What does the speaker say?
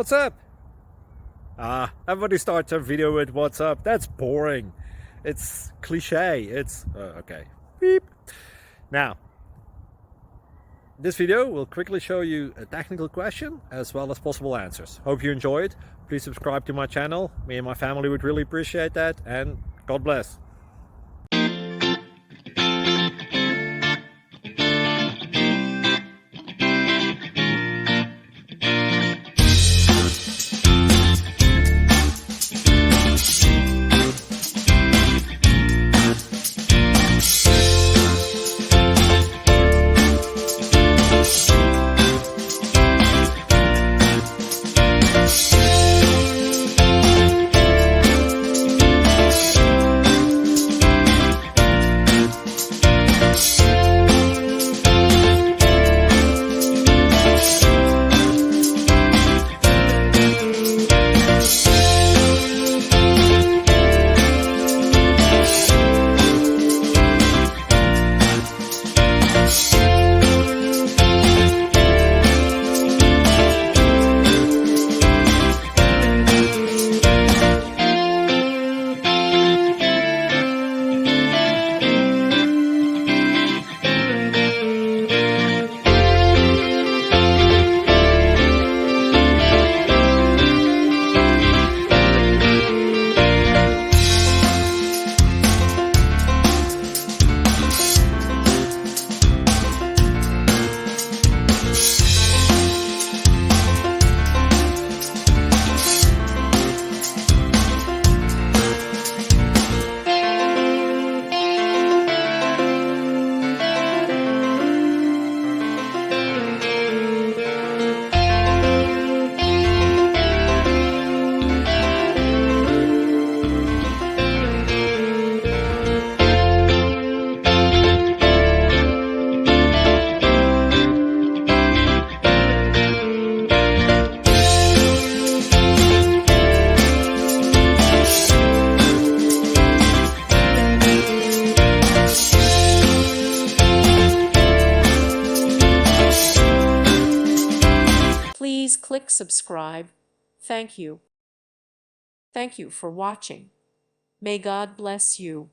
What's up? Everybody starts their video with what's up. That's boring. It's cliche. It's okay. Beep. Now, this video will quickly show you a technical question as well as possible answers. Hope you enjoy it. Please subscribe to my channel. Me and my family would really appreciate that, and God bless. Please click subscribe. Thank you. Thank you for watching. May God bless you.